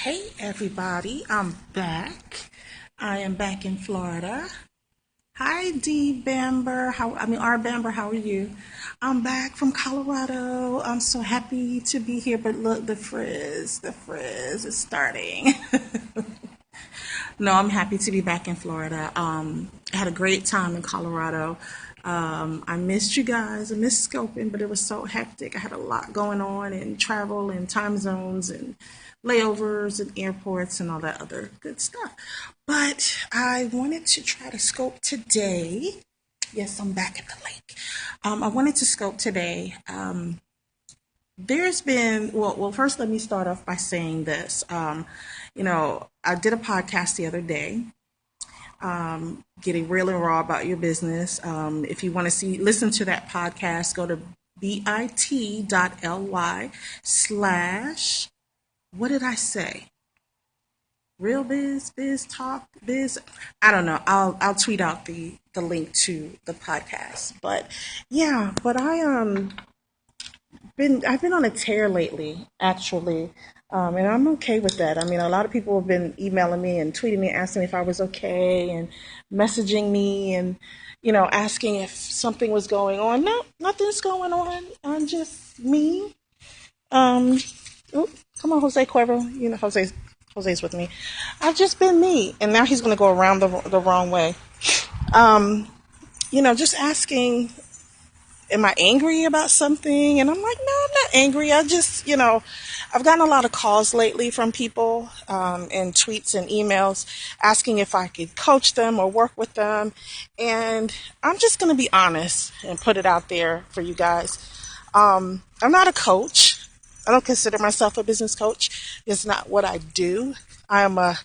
Hey everybody, I'm back. I am back in Florida. Hi D Bamber, R Bamber, how are you? I'm back from Colorado. I'm so happy to be here, but look, the frizz is starting. No, I'm happy to be back in Florida. I had a great time in Colorado. I missed you guys. I missed scoping, but it was so hectic. I had a lot going on and travel and time zones and layovers and airports and all that other good stuff. But I wanted to try to scope today. Yes, I'm back at the lake. I wanted to scope today. There's been first let me start off by saying this. I did a podcast the other day, getting real and raw about your business. If you want to listen to that podcast, go to bit.ly/, what did I say? Real biz talk biz. I don't know. I'll tweet out the link to the podcast. But yeah, but I've been on a tear lately, actually, and I'm okay with that. I mean, a lot of people have been emailing me and tweeting me, asking me if I was okay, and messaging me, and asking if something was going on. No, nothing's going on. I'm just me. Um, oh, come on, Jose Cuervo. Jose's with me. I've just been me, and now he's going to go around the wrong way. Just asking, am I angry about something? And I'm like, no, I'm not angry. I've gotten a lot of calls lately from people, and tweets and emails asking if I could coach them or work with them. And I'm just going to be honest and put it out there for you guys. I'm not a coach. I don't consider myself a business coach. It's not what I do. I am a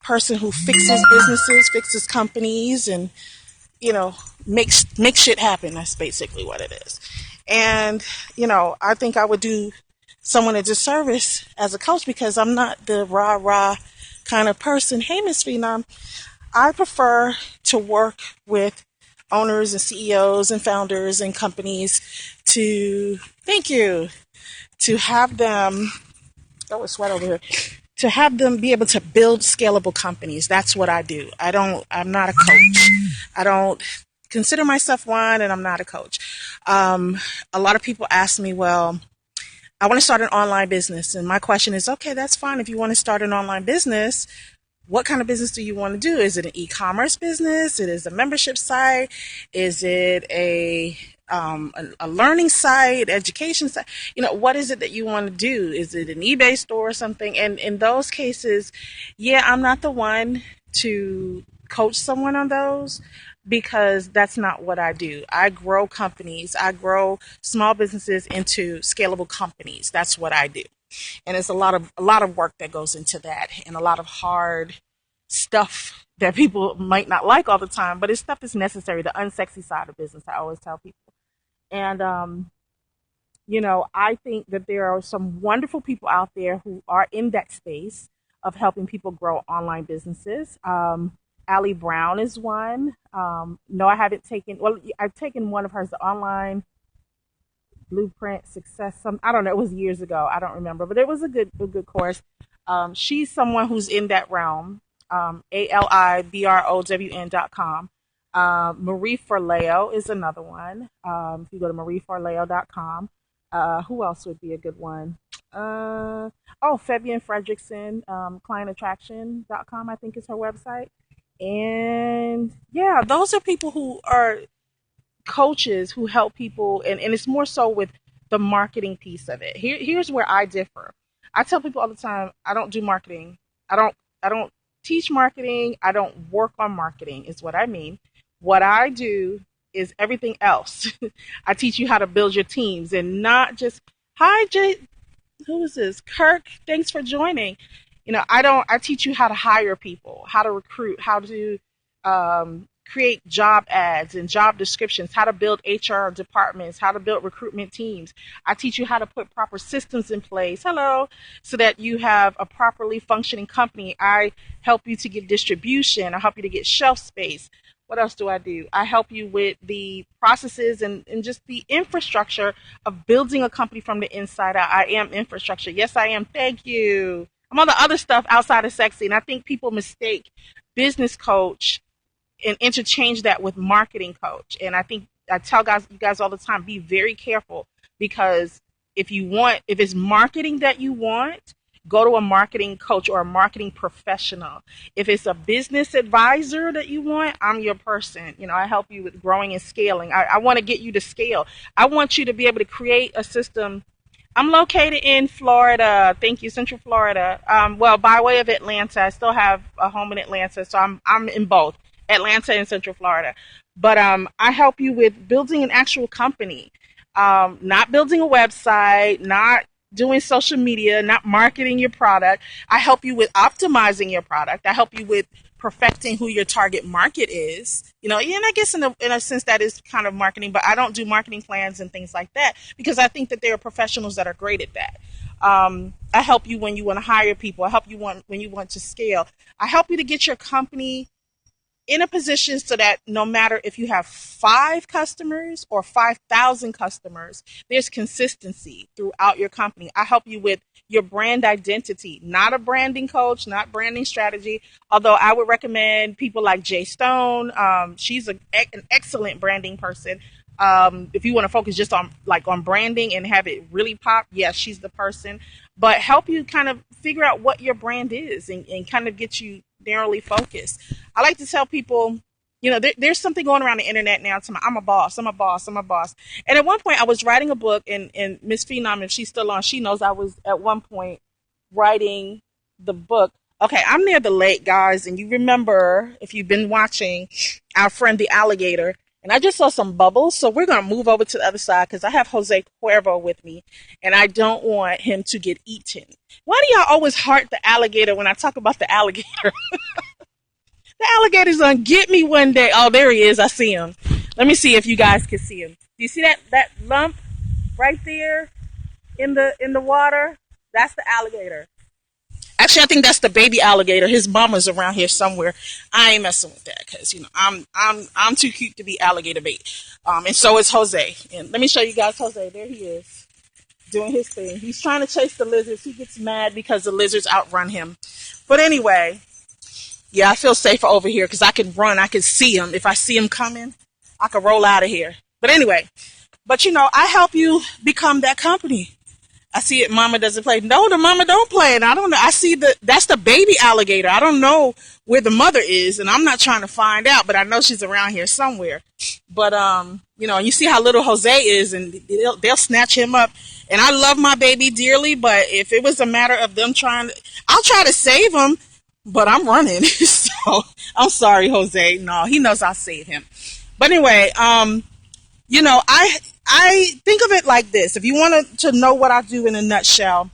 person who fixes businesses, fixes companies, and make shit happen. That's basically what it is. And I think I would do someone a disservice as a coach because I'm not the rah rah kind of person. Hey, Miss Phenom, I prefer to work with owners and CEOs and founders and companies thank you, to have them, oh, it's sweat over here, to have them be able to build scalable companies. That's what I do. I'm not a coach. I don't consider myself one, and I'm not a coach. A lot of people ask me, well, I want to start an online business. And my question is, okay, that's fine. If you want to start an online business, what kind of business do you want to do? Is it an e-commerce business? It is a membership site? Is it a learning site, education site? What is it that you want to do? Is it an eBay store or something? And in those cases, yeah, I'm not the one to coach someone on those because that's not what I do. I grow companies. I grow small businesses into scalable companies. That's what I do. And it's a lot of work that goes into that, and a lot of hard stuff that people might not like all the time, but it's stuff that's necessary, the unsexy side of business, I always tell people. And I think that there are some wonderful people out there who are in that space of helping people grow online businesses. Allie Brown is one. No, I haven't taken, well, I've taken one of hers, the online blueprint success. I don't know, it was years ago. I don't remember, but it was a good course. She's someone who's in that realm. ALIBROWN.com. Marie Forleo is another one. If you go to marieforleo.com. Who else would be a good one? Fabian Fredrickson, clientattraction.com, I think is her website. And yeah, those are people who are coaches who help people, and it's more so with the marketing piece of it. Here's where I differ. I tell people all the time, I don't do marketing. I don't teach marketing. I don't work on marketing is what I mean. What I do is everything else. I teach you how to build your teams, and not just, hi Jay, who is this? Kirk, thanks for joining. I teach you how to hire people, how to recruit, how to create job ads and job descriptions, how to build HR departments, how to build recruitment teams. I teach you how to put proper systems in place, so that you have a properly functioning company. I help you to get distribution. I help you to get shelf space. What else do? I help you with the processes and just the infrastructure of building a company from the inside out. I am infrastructure. Yes, I am. Thank you. I'm on the other stuff outside of sexy. And I think people mistake business coach and interchange that with marketing coach. And I think I tell you guys all the time, be very careful, because if it's marketing that you want, go to a marketing coach or a marketing professional. If it's a business advisor that you want, I'm your person. I help you with growing and scaling. I want to get you to scale. I want you to be able to create a system. I'm located in Florida. Thank you, Central Florida. Well, by way of Atlanta. I still have a home in Atlanta, so I'm in both Atlanta and Central Florida. But I help you with building an actual company, not building a website, not doing social media, not marketing your product. I help you with optimizing your product. I help you with perfecting who your target market is. And I guess in a sense that is kind of marketing, but I don't do marketing plans and things like that, because I think that there are professionals that are great at that. I help you when you want to hire people. I help you when you want to scale. I help you to get your company in a position so that no matter if you have 5 customers or 5,000 customers, there's consistency throughout your company. I help you with your brand identity, not a branding coach, not branding strategy, although I would recommend people like Jay Stone. She's an excellent branding person. If you want to focus just on branding and have it really pop, yes, she's the person. But help you kind of figure out what your brand is and kind of get you narrowly focused. I like to tell people, there's something going around the internet now. I'm a boss. I'm a boss. I'm a boss. And at one point I was writing a book, and Miss Phenom, if she's still on, she knows I was at one point writing the book. Okay, I'm near the lake, guys. And you remember, if you've been watching, our friend the alligator. And I just saw some bubbles, so we're going to move over to the other side because I have Jose Cuervo with me, and I don't want him to get eaten. Why do y'all always heart the alligator when I talk about the alligator? The alligator's going to get me one day. Oh, there he is. I see him. Let me see if you guys can see him. Do you see that lump right there in the water? That's the alligator. Actually, I think that's the baby alligator. His mama's around here somewhere. I ain't messing with that because I'm too cute to be alligator bait. And so is Jose. And let me show you guys Jose. There he is, doing his thing. He's trying to chase the lizards. He gets mad because the lizards outrun him. But anyway, yeah, I feel safer over here because I can run. I can see him. If I see him coming, I can roll out of here. But anyway, I help you become that company. I see it. Mama doesn't play. No, the mama don't play. And I don't know. I see that's the baby alligator. I don't know where the mother is, and I'm not trying to find out, but I know she's around here somewhere. But, and you see how little Jose is, and they'll snatch him up. And I love my baby dearly, but if it was a matter of them I'll try to save him, but I'm running. So I'm sorry, Jose. No, he knows I'll save him. But anyway, I think of it like this. If you wanted to know what I do in a nutshell,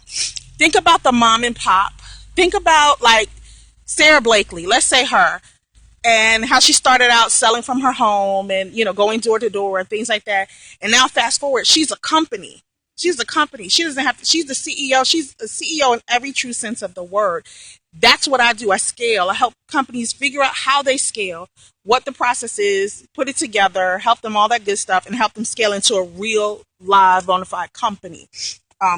think about the mom and pop. Think about like Sarah Blakely, let's say her, and how she started out selling from her home and, going door to door and things like that. And now fast forward, she's a company. She's a company. She's the CEO. She's a CEO in every true sense of the word. That's what I do. I scale. I help companies figure out how they scale, what the process is, put it together, help them all that good stuff, and help them scale into a real, live, bona fide company,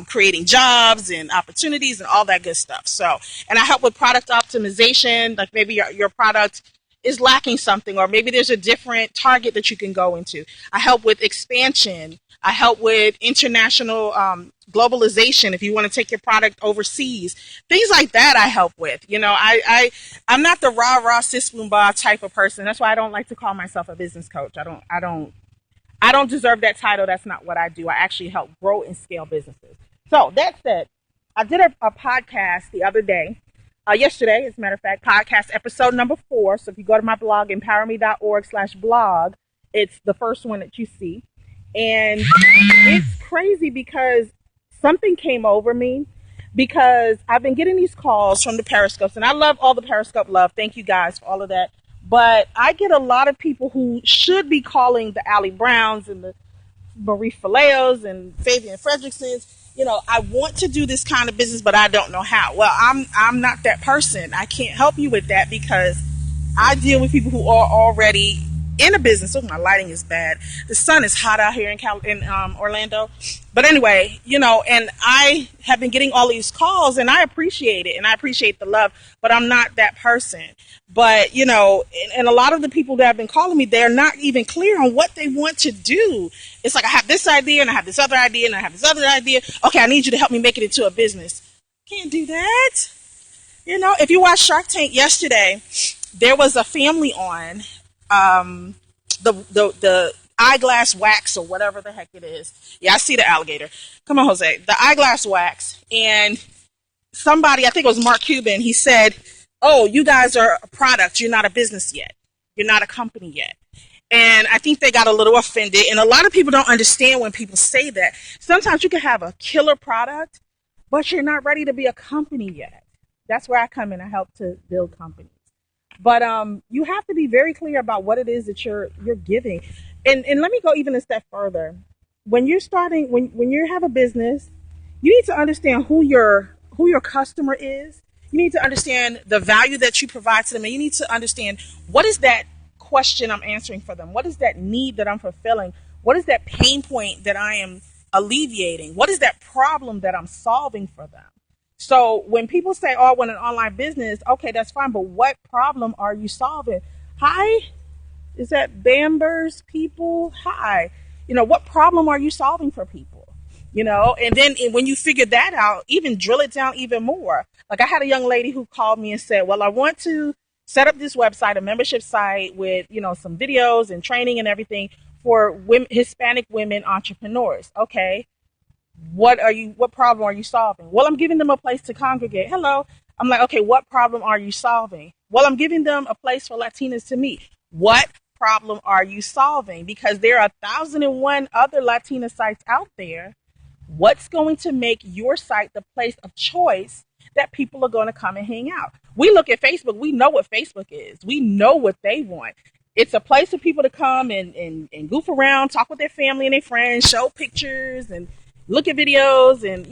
creating jobs and opportunities and all that good stuff. So, and I help with product optimization, like maybe your product is lacking something, or maybe there's a different target that you can go into. I help with expansion. I help with international globalization if you want to take your product overseas. Things like that I help with. I'm not the rah-rah sis boom bah type of person. That's why I don't like to call myself a business coach. I don't deserve that title. That's not what I do. I actually help grow and scale businesses. So that said, I did a podcast the other day. Yesterday, as a matter of fact, podcast episode number 4. So if you go to my blog, empowerme.org/blog, it's the first one that you see. And it's crazy because something came over me, because I've been getting these calls from the Periscopes, and I love all the Periscope love. Thank you guys for all of that. But I get a lot of people who should be calling the Allie Browns and the Marie Faleos and Fabian Fredericks. I want to do this kind of business, but I don't know how. Well, I'm not that person. I can't help you with that because I deal with people who are already in a business. Oh, my lighting is bad. The sun is hot out here in Orlando. But anyway, and I have been getting all these calls, and I appreciate it, and I appreciate the love, but I'm not that person. But, and a lot of the people that have been calling me, they're not even clear on what they want to do. It's like, I have this idea, and I have this other idea, and I have this other idea. Okay, I need you to help me make it into a business. Can't do that. If you watched Shark Tank yesterday, there was a family on the eyeglass wax or whatever the heck it is. Yeah, I see the alligator. Come on, Jose. The eyeglass wax. And somebody, I think it was Mark Cuban, he said, oh, you guys are a product. You're not a business yet. You're not a company yet. And I think they got a little offended. And a lot of people don't understand when people say that. Sometimes you can have a killer product, but you're not ready to be a company yet. That's where I come in. I help to build companies. But you have to be very clear about what it is that you're giving. And let me go even a step further. When you're starting, when you have a business, you need to understand who your customer is. You need to understand the value that you provide to them, and you need to understand what is that question I'm answering for them. What is that need that I'm fulfilling? What is that pain point that I am alleviating? What is that problem that I'm solving for them? So when people say, oh, I want an online business, okay, that's fine, but what problem are you solving? Hi, is that Bambers people? Hi. What problem are you solving for people? And then when you figure that out, even drill it down even more. Like I had a young lady who called me and said, well, I want to set up this website, a membership site with, some videos and training and everything for women, Hispanic women entrepreneurs. Okay. What problem are you solving? Well, I'm giving them a place to congregate. Hello. I'm like, okay, what problem are you solving? Well, I'm giving them a place for Latinas to meet. What problem are you solving? Because there are 1,001 other Latina sites out there. What's going to make your site the place of choice that people are going to come and hang out? We look at Facebook. We know what Facebook is. We know what they want. It's a place for people to come and goof around, talk with their family and their friends, show pictures and look at videos, and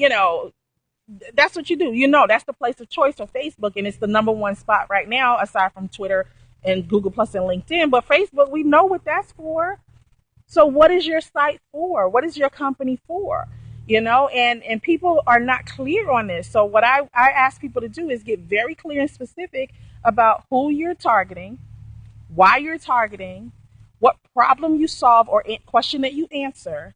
that's what you do. That's the place of choice for Facebook, and it's the number one spot right now, aside from Twitter and Google Plus and LinkedIn. But Facebook, we know what that's for. So what is your site for? What is your company for? And people are not clear on this. So what I ask people to do is get very clear and specific about who you're targeting, why you're targeting, what problem you solve or question that you answer,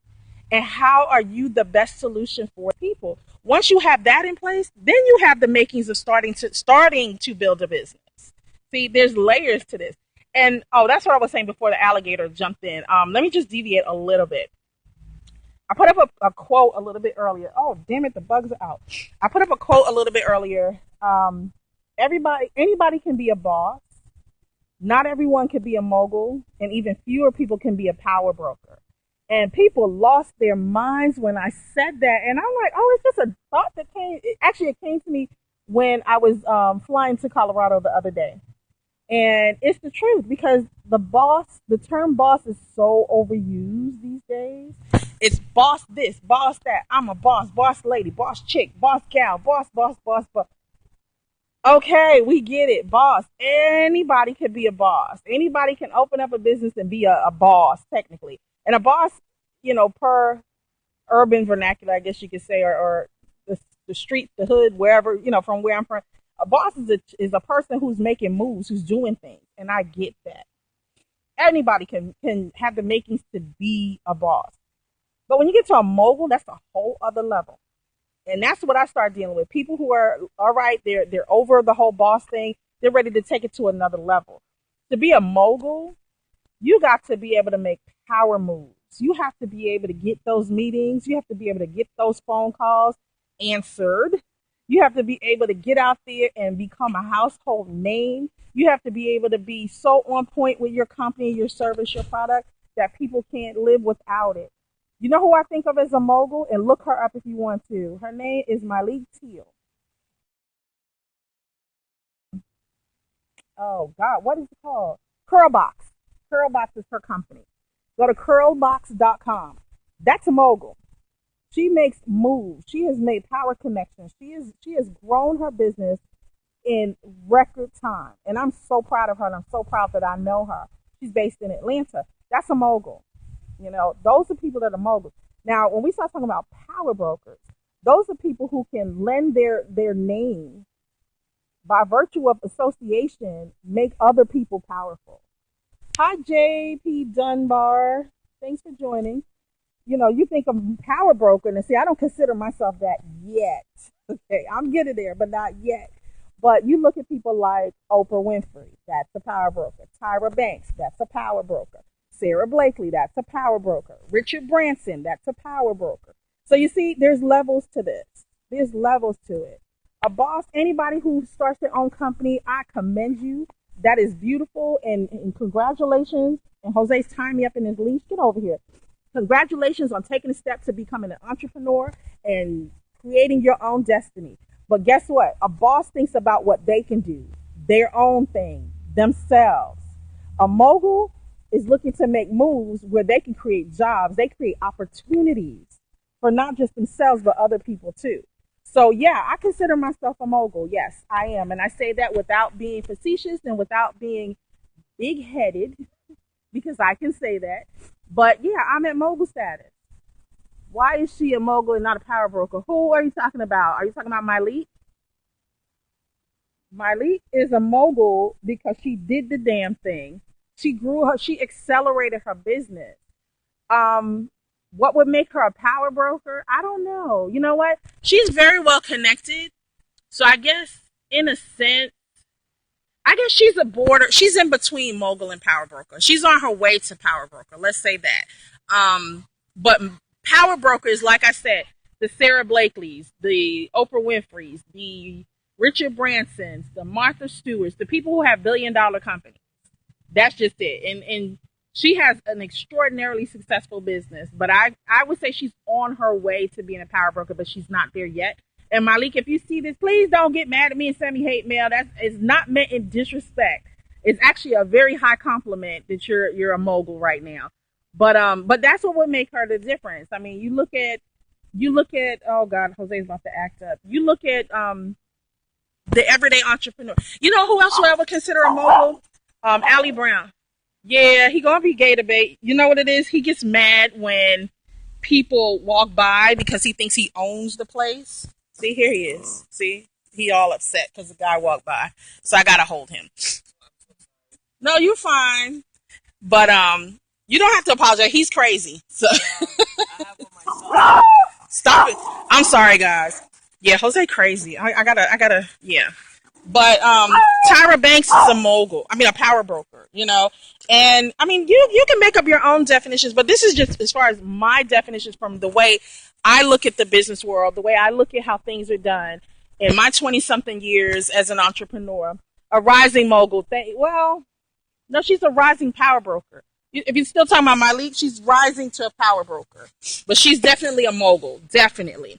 and how are you the best solution for people. Once you have that in place, then you have the makings of starting to build a business. See, there's layers to this. And that's what I was saying before the alligator jumped in. Let me just deviate a little bit. I put up a quote a little bit earlier. Oh, damn it, the bugs are out. I put up a quote a little bit earlier. Anybody can be a boss. Not everyone can be a mogul, and even fewer people can be a power broker. And people lost their minds when I said that. And I'm like, oh, it's just a thought that came. It came to me when I was flying to Colorado the other day. And it's the truth, because the term boss is so overused these days. It's boss this, boss that. I'm a boss lady, boss chick, boss gal, boss. Okay, we get it, boss. Anybody can be a boss. Anybody can open up a business and be a boss, technically. And a boss, per urban vernacular, I guess you could say, or the street, the hood, wherever, from where I'm from. A boss is a person who's making moves, who's doing things. And I get that. Anybody can have the makings to be a boss. But when you get to a mogul, that's a whole other level. And that's what I start dealing with. People who are, all right, they're over the whole boss thing. They're ready to take it to another level. To be a mogul, you got to be able to make power moves. You have to be able to get those meetings. You have to be able to get those phone calls answered. You have to be able to get out there and become a household name. You have to be able to be so on point with your company, your service, your product, that people can't live without it. You know who I think of as a mogul? And look her up if you want to. Her name is Malik Teal. Oh, God, what is it called? Curlbox. Curlbox is her company. Go to curlbox.com. That's a mogul. She makes moves. She has made power connections. She has grown her business in record time. And I'm so proud of her, and I'm so proud that I know her. She's based in Atlanta. That's a mogul. Those are people that are moguls. Now, when we start talking about power brokers, those are people who can lend their name by virtue of association, make other people powerful. Hi, J.P. Dunbar. Thanks for joining. You think of power broker, and see, I don't consider myself that yet. Okay, I'm getting there, but not yet. But you look at people like Oprah Winfrey, that's a power broker. Tyra Banks, that's a power broker. Sarah Blakely, that's a power broker. Richard Branson, that's a power broker. So you see, there's levels to this. There's levels to it. A boss, anybody who starts their own company, I commend you. That is beautiful, and congratulations. And Jose's tying me up in his leash. Get over here. Congratulations on taking a step to becoming an entrepreneur and creating your own destiny. But guess what? A boss thinks about what they can do, their own thing, themselves. A mogul is looking to make moves where they can create jobs. They create opportunities for not just themselves, but other people too. So yeah, I consider myself a mogul. Yes, I am. And I say that without being facetious and without being big-headed, because I can say that. But yeah, I'm at mogul status. Why is she a mogul and not a power broker? Who are you talking about? Are you talking about Myleik? Myleik is a mogul because she did the damn thing. She accelerated her business. What would make her a power broker? I don't know. You know what? She's very well connected. So I guess in a sense, she's in between mogul and power broker. She's on her way to power broker. Let's say that. But power brokers, like I said, the Sarah Blakeleys, the Oprah Winfreys, the Richard Bransons, the Martha Stewarts, the people who have billion-dollar companies. That's just it. And she has an extraordinarily successful business, but I would say she's on her way to being a power broker, but she's not there yet. And Myleik, if you see this, please don't get mad at me and send me hate mail. It's not meant in disrespect. It's actually a very high compliment that you're a mogul right now. But that's what would make her the difference. I mean, you look at oh God, Jose's about to act up. You look at the everyday entrepreneur. You know who else would I would consider a mogul? Ali Brown. Yeah, he gonna be gay debate. You know what it is? He gets mad when people walk by because he thinks he owns the place. See, here he is. See, he all upset because the guy walked by. So I gotta hold him. No, you're fine. But you don't have to apologize. He's crazy. So stop it. I'm sorry, guys. Yeah, Jose crazy. I gotta. Yeah. But Tyra Banks is a mogul. I mean, a power broker, And I mean, you can make up your own definitions, but this is just as far as my definitions from the way I look at the business world, the way I look at how things are done in my 20-something years as an entrepreneur. A rising mogul. Well, no, she's a rising power broker. If you're still talking about Myleik, she's rising to a power broker. But she's definitely a mogul. Definitely.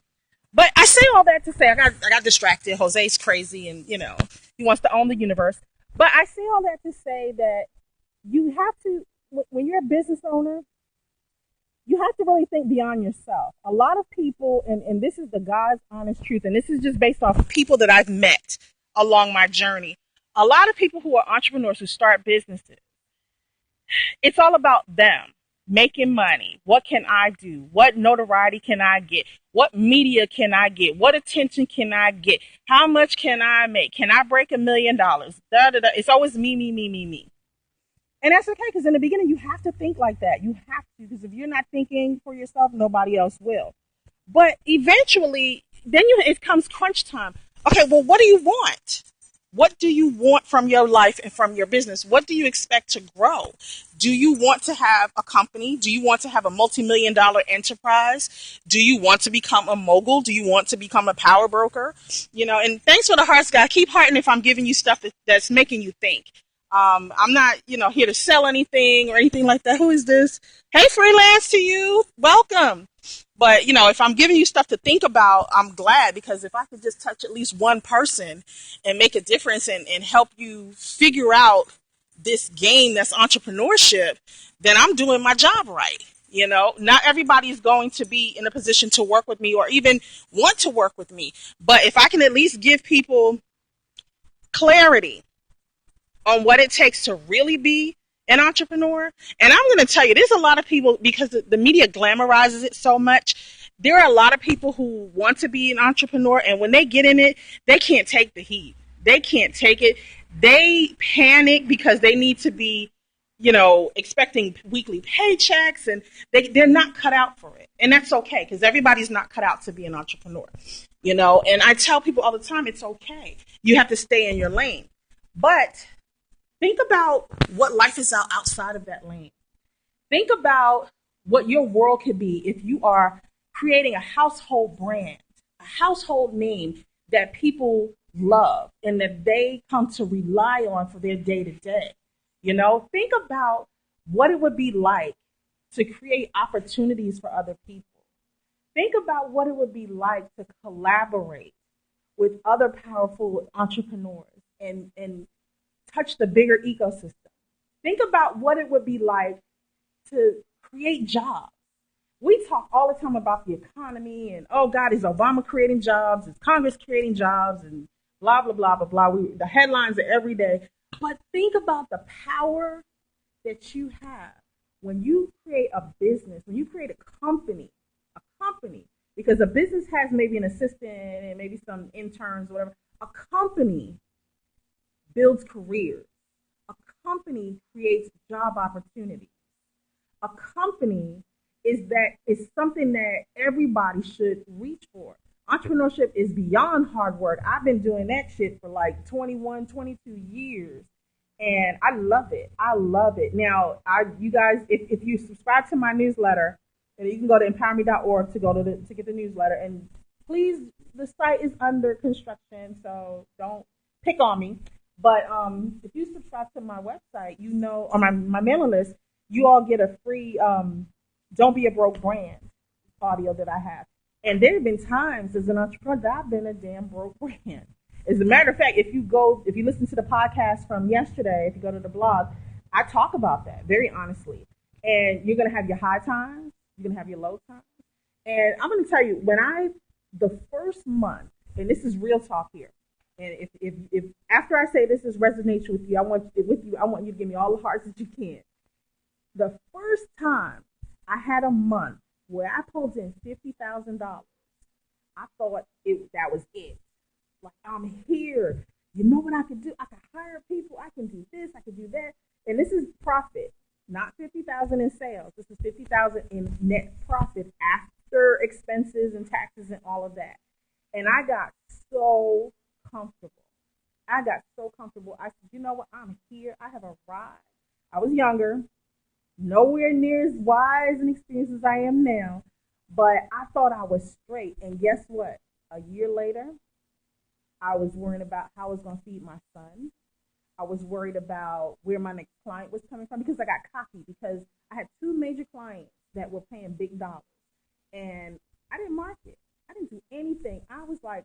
But I say all that to say, I got distracted. Jose's crazy and, he wants to own the universe. But I say all that to say that you have to, when you're a business owner, you have to really think beyond yourself. A lot of people, and this is the God's honest truth, and this is just based off of people that I've met along my journey. A lot of people who are entrepreneurs who start businesses, it's all about them. Making money. What can I do? What notoriety can I get? What media can I get? What attention can I get? How much can I make? Can I break $1 million? It's always me. And that's okay, because in the beginning, you have to think like that. You have to, because if you're not thinking for yourself, nobody else will. But eventually, then it comes crunch time. Okay, well, what do you want? What do you want from your life and from your business? What do you expect to grow? Do you want to have a company? Do you want to have a multi-million-dollar enterprise? Do you want to become a mogul? Do you want to become a power broker? And thanks for the hearts, guys. Keep hearting if I'm giving you stuff that's making you think. I'm not, here to sell anything or anything like that. Who is this? Hey, freelance to you. Welcome. But, if I'm giving you stuff to think about, I'm glad, because if I could just touch at least one person and make a difference and help you figure out this game that's entrepreneurship, then I'm doing my job right. Not everybody is going to be in a position to work with me or even want to work with me. But if I can at least give people clarity on what it takes to really be an entrepreneur. And I'm going to tell you, there's a lot of people, because the media glamorizes it so much. There are a lot of people who want to be an entrepreneur, and when they get in it, they can't take the heat. They can't take it. They panic because they need to be, expecting weekly paychecks, and they're not cut out for it. And that's okay, because everybody's not cut out to be an entrepreneur. And I tell people all the time, it's okay. You have to stay in your lane. But think about what life is outside of that lane. Think about what your world could be if you are creating a household brand, a household name that people love and that they come to rely on for their day to day. Think about what it would be like to create opportunities for other people. Think about what it would be like to collaborate with other powerful entrepreneurs and touch the bigger ecosystem. Think about what it would be like to create jobs. We talk all the time about the economy and, oh God, is Obama creating jobs? Is Congress creating jobs? And blah, blah, blah, blah, blah. The headlines are every day. But think about the power that you have when you create a business, when you create a company, because a business has maybe an assistant and maybe some interns or whatever. A company builds careers. A company creates job opportunities. A company is something that everybody should reach for. Entrepreneurship is beyond hard work. I've been doing that shit for like 21, 22 years. And I love it. I love it. Now, you guys, if you subscribe to my newsletter, and you can go to empowerme.org to get the newsletter. And please, the site is under construction, so don't pick on me. But if you subscribe to my website, or my mailing list, you all get a free Don't Be a Broke Brand audio that I have. And there have been times as an entrepreneur that I've been a damn broke brand. As a matter of fact, if you listen to the podcast from yesterday, if you go to the blog, I talk about that very honestly. And you're going to have your high times, you're going to have your low times. And I'm going to tell you, the first month, and this is real talk here, and if after I say this resonates with you, I want you to give me all the hearts that you can. The first time I had a month where I pulled in $50,000, I thought that was it. Like, I'm here. You know what I could do? I could hire people. I can do this. I can do that. And this is profit, not $50,000 in sales. This is $50,000 in net profit after expenses and taxes and all of that. And I got so comfortable. I said, you know what? I'm here. I have arrived. I was younger, nowhere near as wise and experienced as I am now, but I thought I was straight. And guess what? A year later, I was worrying about how I was going to feed my son. I was worried about where my next client was coming from because I got cocky because I had two major clients that were paying big dollars. And I didn't market. I didn't do anything. I was like,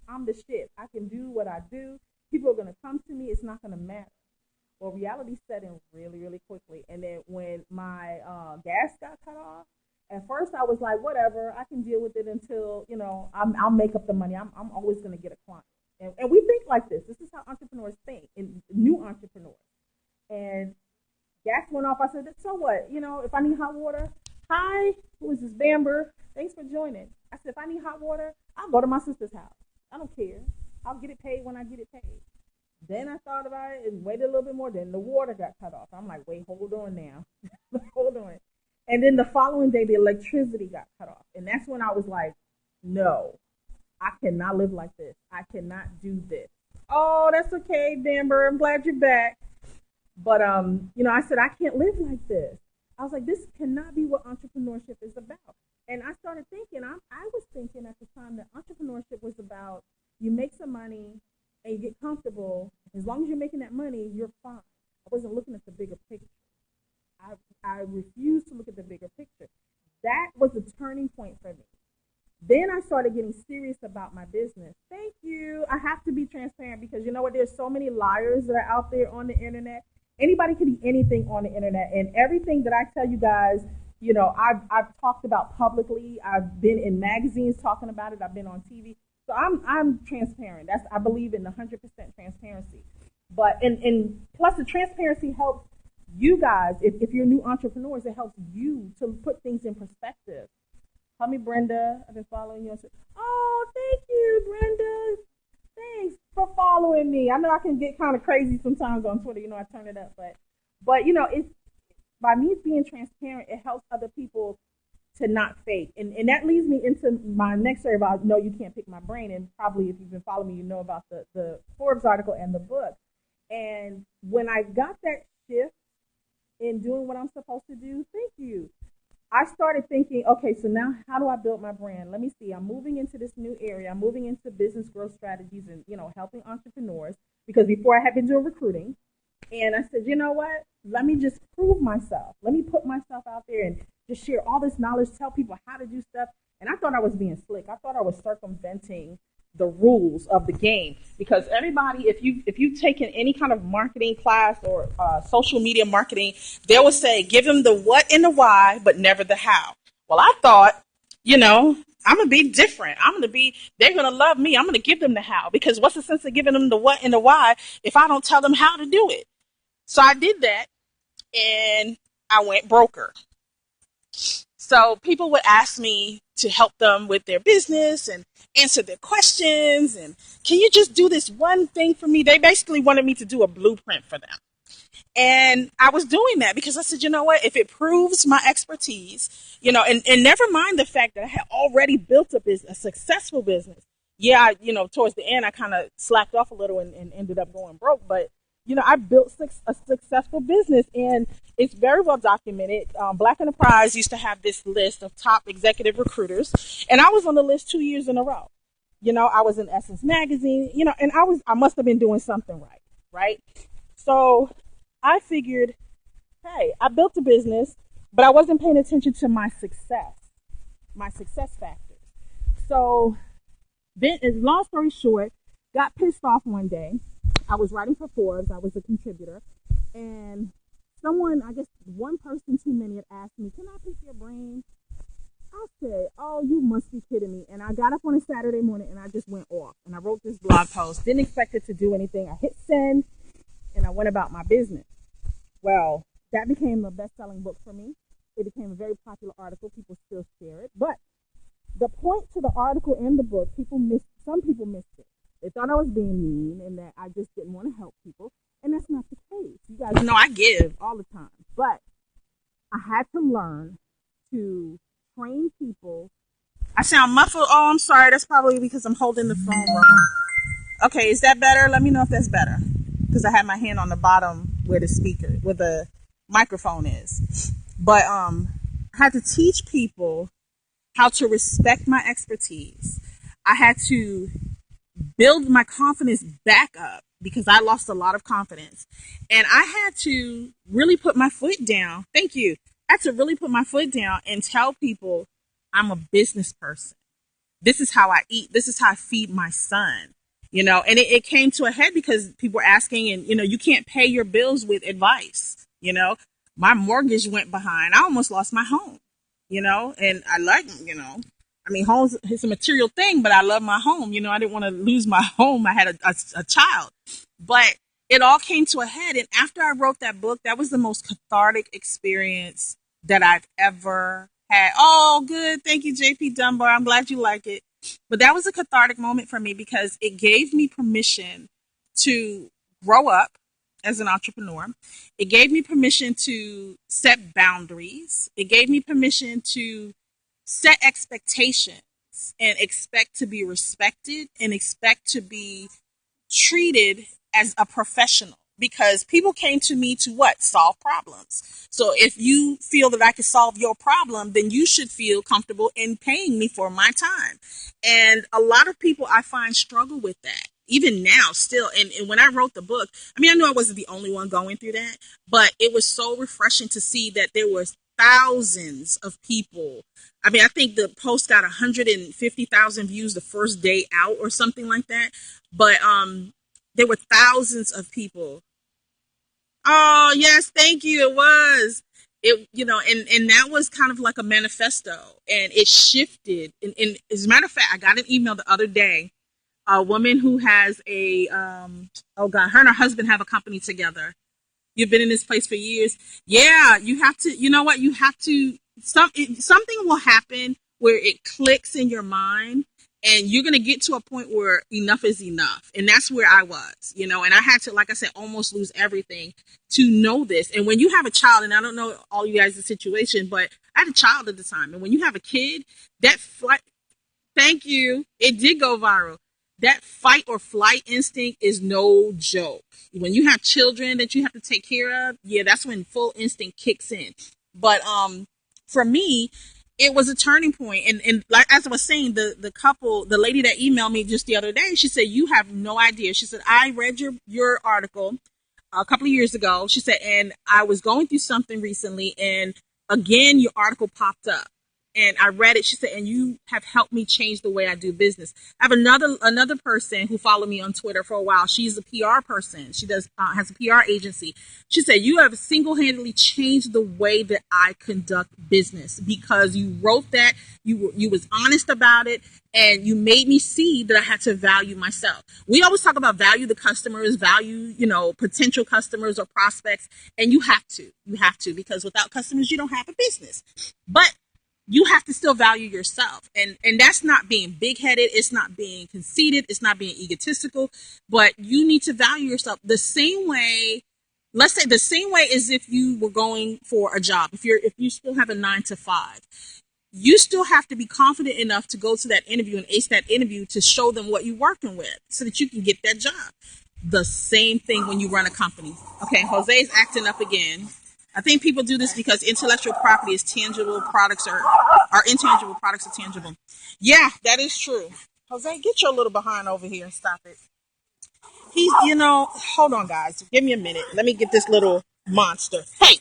I'm the shit. I can do what I do. People are going to come to me. It's not going to matter. Well, reality set in really, really quickly. And then when my gas got cut off, at first I was like, whatever, I can deal with it until, I'll make up the money. I'm always going to get a client. And we think like this. This is how entrepreneurs think, and new entrepreneurs. And gas went off. I said, so what? If I need hot water, hi, who is this, Bamber? Thanks for joining. I said, if I need hot water, I'll go to my sister's house. I don't care. I'll get it paid when I get it paid. Then I thought about it and waited a little bit more. Then the water got cut off. I'm like, wait, hold on now. Hold on. And then the following day, the electricity got cut off. And that's when I was like, no, I cannot live like this. I cannot do this. Oh, that's okay, Bamber. I'm glad you're back. But, I said, I can't live like this. I was like, this cannot be what entrepreneurship is about. And I started thinking, I was thinking at the time that entrepreneurship was about you make some money and you get comfortable. As long as you're making that money, you're fine. I wasn't looking at the bigger picture. I refused to look at the bigger picture. That was a turning point for me. Then I started getting serious about my business. Thank you. I have to be transparent because you know what? There's so many liars that are out there on the internet. Anybody can be anything on the internet. And everything that I tell you guys, I've talked about publicly. I've been in magazines talking about it. I've been on TV. So I'm transparent. I believe in 100% transparency. But and plus the transparency helps you guys, if you're new entrepreneurs, it helps you to put things in perspective. Call me Brenda. I've been following you. Oh, thank you, Brenda. Thanks for following me. I know I can get kind of crazy sometimes on Twitter. I turn it up, but it's by me being transparent, it helps other people to not fake. And that leads me into my next area about no, you can't pick my brain. And probably if you've been following me, you know about the Forbes article and the book. And when I got that shift in doing what I'm supposed to do, thank you. I started thinking, okay, so now how do I build my brand? Let me see. I'm moving into this new area. I'm moving into business growth strategies and, helping entrepreneurs because before I had been doing recruiting. And I said, you know what? Let me just prove myself. Let me put myself out there and just share all this knowledge, tell people how to do stuff. And I thought I was being slick. I thought I was circumventing the rules of the game because everybody, if you've taken any kind of marketing class or social media marketing, they will say give them the what and the why, but never the how. Well, I thought, I'm gonna be different. They're gonna love me. I'm gonna give them the how because what's the sense of giving them the what and the why if I don't tell them how to do it? So I did that, and I went broker. So people would ask me to help them with their business and answer their questions. And can you just do this one thing for me? They basically wanted me to do a blueprint for them. And I was doing that because I said, you know what, if it proves my expertise, and never mind the fact that I had already built a successful business. Yeah, towards the end, I kind of slacked off a little and ended up going broke. But I built a successful business, and it's very well documented. Black Enterprise used to have this list of top executive recruiters, and I was on the list 2 years in a row. I was in Essence Magazine, and I must have been doing something right? So I figured, hey, I built a business, but I wasn't paying attention to my success factors. So then, long story short, got pissed off one day. I was writing for Forbes. I was a contributor. And someone, I guess one person too many, had asked me, can I pick your brain? I said, oh, you must be kidding me. And I got up on a Saturday morning and I just went off. And I wrote this blog post. Didn't expect it to do anything. I hit send and I went about my business. Well, that became a best-selling book for me. It became a very popular article. People still share it. But the point to the article and the book, some people missed it. They thought I was being mean and that I just didn't want to help people. And that's not the case. You guys know I give all the time. But I had to learn to train people. I sound muffled. Oh, I'm sorry. That's probably because I'm holding the phone wrong. Okay, is that better? Let me know if that's better. Because I had my hand on the bottom where the microphone is. But I had to teach people how to respect my expertise. I had to build my confidence back up because I lost a lot of confidence. And I had to really put my foot down. Thank you. I had to really put my foot down and tell people I'm a business person. This is how I eat. This is how I feed my son. And it came to a head because people were asking and, you can't pay your bills with advice. My mortgage went behind. I almost lost my home, and I like, homes is a material thing, but I love my home. I didn't want to lose my home. I had a child, but it all came to a head. And after I wrote that book, that was the most cathartic experience that I've ever had. Oh, good. Thank you, JP Dunbar. I'm glad you like it. But that was a cathartic moment for me because it gave me permission to grow up as an entrepreneur. It gave me permission to set boundaries. It gave me permission to set expectations and expect to be respected and expect to be treated as a professional because people came to me to what? Solve problems. So if you feel that I can solve your problem, then you should feel comfortable in paying me for my time. And a lot of people I find struggle with that. Even now, still, and when I wrote the book, I knew I wasn't the only one going through that, but it was so refreshing to see that there were thousands of people. I think the post got 150,000 views the first day out or something like that, but there were thousands of people. Oh, yes, thank you. It was. And that was kind of like a manifesto, and it shifted. And as a matter of fact, I got an email the other day. A woman who has her and her husband have a company together. You've been in this place for years. Yeah, you have to, you know what? You have to, something will happen where it clicks in your mind, and you're going to get to a point where enough is enough. And that's where I was, you know, and I had to, like I said, almost lose everything to know this. And when you have a child, and I don't know all you guys' situation, but I had a child at the time. And when you have a kid, that flight, thank you, it did go viral. That fight or flight instinct is no joke. When you have children that you have to take care of, yeah, that's when full instinct kicks in. But for me, it was a turning point. And like as I was saying, the couple, the lady that emailed me just the other day, she said, you have no idea. She said, I read your article a couple of years ago. She said, and I was going through something recently, and again, your article popped up. And I read it. She said, and you have helped me change the way I do business. I have another person who followed me on Twitter for a while. She's a PR person. She does has a PR agency. She said, you have single-handedly changed the way that I conduct business because you wrote that, you was honest about it, and you made me see that I had to value myself. We always talk about value the customers, value, you know, potential customers or prospects, and you have to, because without customers, you don't have a business. But you have to still value yourself. And that's not being big-headed. It's not being conceited. It's not being egotistical. But you need to value yourself the same way. Let's say the same way as if you were going for a job. If you still have a 9 to 5, you still have to be confident enough to go to that interview and ace that interview to show them what you're working with so that you can get that job. The same thing when you run a company. Okay, Jose's acting up again. I think people do this because intellectual property is tangible, products are intangible, products are tangible. Yeah, that is true. Jose, get your little behind over here and stop it. He's, you know, hold on, guys. Give me a minute. Let me get this little monster. Hey,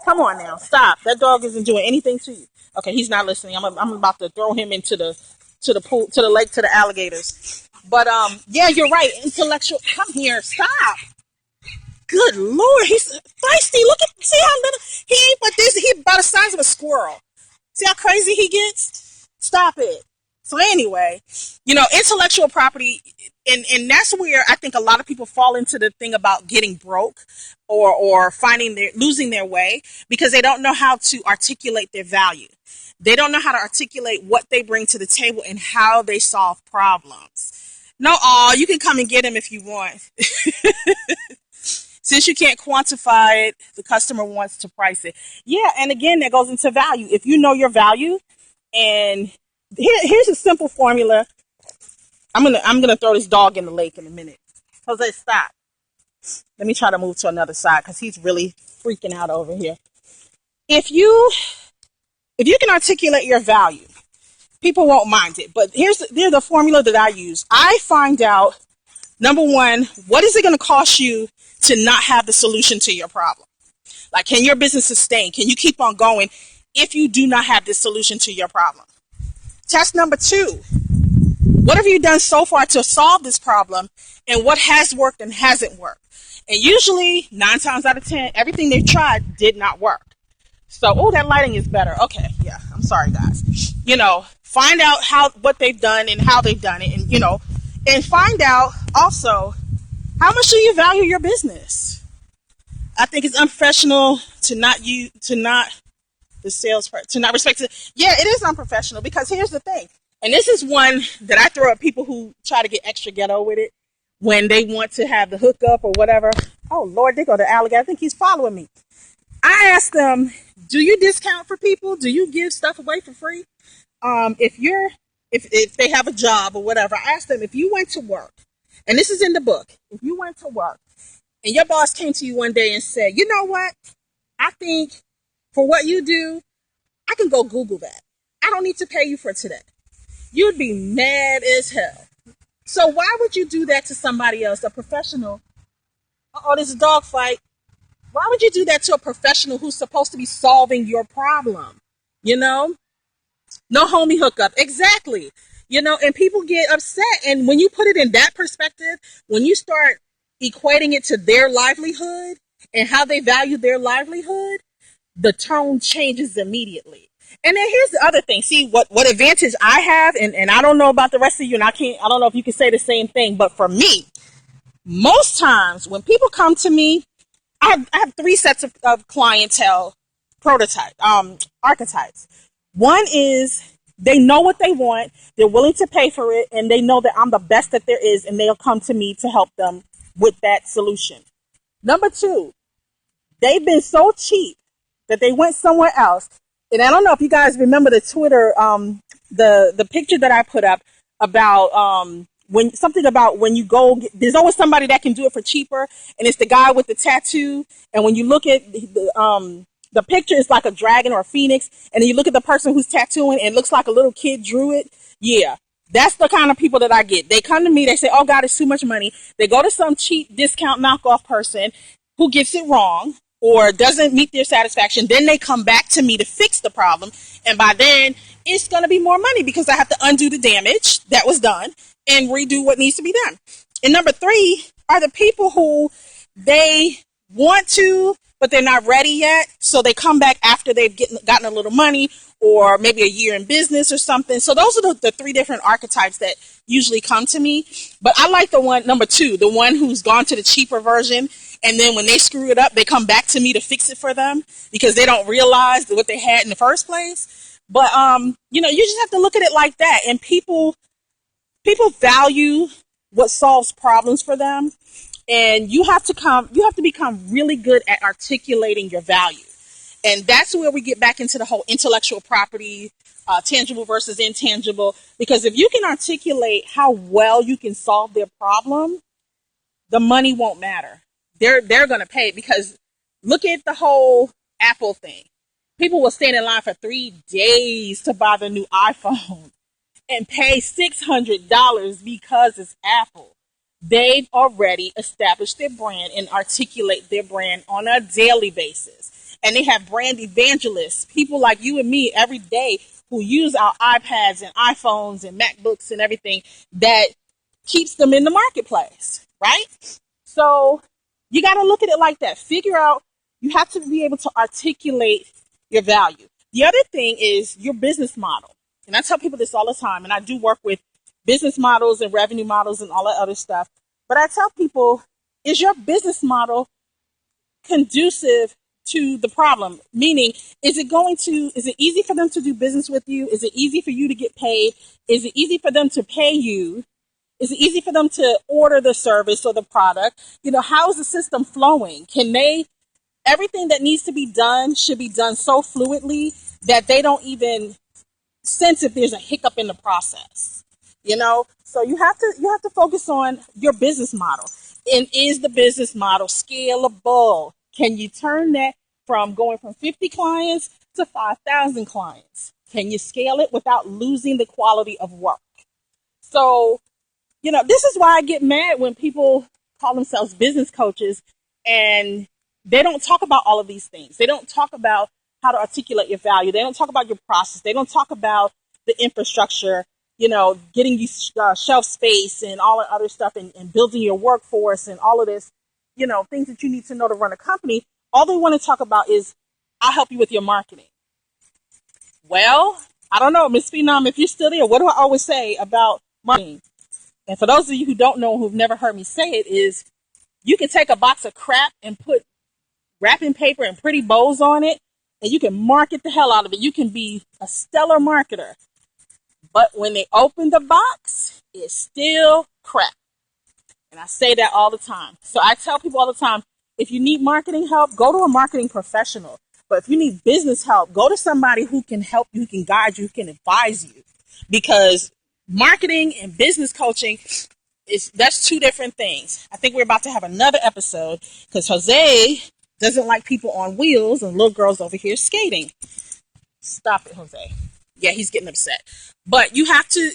come on now. Stop. That dog isn't doing anything to you. Okay, he's not listening. I'm about to throw him into the pool, to the lake, to the alligators. But, yeah, you're right. Intellectual. Come here. Stop. Good Lord, he's feisty. See how little he ain't but this. He about the size of a squirrel. See how crazy he gets? Stop it. So anyway, you know, intellectual property, and that's where I think a lot of people fall into the thing about getting broke or losing their way because they don't know how to articulate their value. They don't know how to articulate what they bring to the table and how they solve problems. No, you can come and get him if you want. Since you can't quantify it, the customer wants to price it. Yeah, and again, that goes into value. If you know your value, and here's a simple formula. I'm gonna throw this dog in the lake in a minute. Jose, stop. Let me try to move to another side because he's really freaking out over here. If you can articulate your value, people won't mind it. But here's the formula that I use. I find out, number one, what is it going to cost you to not have the solution to your problem? Like, can your business sustain? Can you keep on going if you do not have the solution to your problem? Test number 2, what have you done so far to solve this problem, and what has worked and hasn't worked? And usually 9 times out of 10, everything they've tried did not work. So, that lighting is better. Okay, yeah, I'm sorry, guys. You know, find out what they've done and how they've done it, and you know, and find out also, how much do you value your business? I think it's unprofessional to not respect it. Yeah, it is unprofessional because here's the thing. And this is one that I throw at people who try to get extra ghetto with it when they want to have the hookup or whatever. Oh, Lord, they go to alligator. I think he's following me. I ask them, do you discount for people? Do you give stuff away for free? If they have a job or whatever, I ask them, if you went to work, and this is in the book, if you went to work and your boss came to you one day and said, you know what, I think for what you do, I can go Google that. I don't need to pay you for today. You'd be mad as hell. So why would you do that to somebody else, a professional? Oh, this is a dog fight. Why would you do that to a professional who's supposed to be solving your problem? You know? No homie hookup. Exactly. You know, and people get upset. And when you put it in that perspective, when you start equating it to their livelihood and how they value their livelihood, the tone changes immediately. And then here's the other thing. See, what advantage I have, and I don't know about the rest of you, and I don't know if you can say the same thing, but for me, most times when people come to me, I have three sets of clientele archetypes. One is they know what they want, they're willing to pay for it, and they know that I'm the best that there is, and they'll come to me to help them with that solution. Number two, they've been so cheap that they went somewhere else. And I don't know if you guys remember the Twitter, the picture that I put up about when you go, there's always somebody that can do it for cheaper, and it's the guy with the tattoo. And when you look at the picture, is like a dragon or a phoenix, and then you look at the person who's tattooing, and it looks like a little kid drew it. Yeah, that's the kind of people that I get. They come to me, they say, "Oh God, it's too much money." They go to some cheap discount knockoff person who gets it wrong or doesn't meet their satisfaction. Then they come back to me to fix the problem, and by then it's going to be more money because I have to undo the damage that was done and redo what needs to be done. And number three are the people who they want to, but they're not ready yet. So they come back after they've gotten a little money or maybe a year in business or something. So those are the three different archetypes that usually come to me. But I like the one, number two, the one who's gone to the cheaper version. And then when they screw it up, they come back to me to fix it for them because they don't realize what they had in the first place. But, you just have to look at it like that. And people value what solves problems for them. And you have to become really good at articulating your value. And that's where we get back into the whole intellectual property, tangible versus intangible. Because if you can articulate how well you can solve their problem, the money won't matter. They're going to pay it, because look at the whole Apple thing. People will stand in line for 3 days to buy the new iPhone and pay $600 because it's Apple. They've already established their brand and articulate their brand on a daily basis. And they have brand evangelists, people like you and me every day who use our iPads and iPhones and MacBooks and everything that keeps them in the marketplace, right? So you got to look at it like that. Figure out, you have to be able to articulate your value. The other thing is your business model. And I tell people this all the time, and I do work with business models and revenue models and all that other stuff. But I tell people, is your business model conducive to the problem? Meaning, is it easy for them to do business with you? Is it easy for you to get paid? Is it easy for them to pay you? Is it easy for them to order the service or the product? How is the system flowing? Everything that needs to be done should be done so fluidly that they don't even sense if there's a hiccup in the process. So you have to focus on your business model. And is the business model scalable? Can you turn that from going from 50 clients to 5,000 clients? Can you scale it without losing the quality of work? So, this is why I get mad when people call themselves business coaches and they don't talk about all of these things. They don't talk about how to articulate your value. They don't talk about your process. They don't talk about the infrastructure, getting you shelf space and all that other stuff, and building your workforce and all of this, things that you need to know to run a company. All they want to talk about is, I'll help you with your marketing. Well, I don't know, Ms. Phenom, if you're still there, what do I always say about marketing? And for those of you who don't know, who've never heard me say it, is you can take a box of crap and put wrapping paper and pretty bows on it, and you can market the hell out of it. You can be a stellar marketer. But when they open the box, it's still crap. And I say that all the time. So I tell people all the time, if you need marketing help, go to a marketing professional. But if you need business help, go to somebody who can help you, who can guide you, who can advise you. Because marketing and business coaching, that's two different things. I think we're about to have another episode because Jose doesn't like people on wheels and little girls over here skating. Stop it, Jose. Yeah, he's getting upset. But you have to,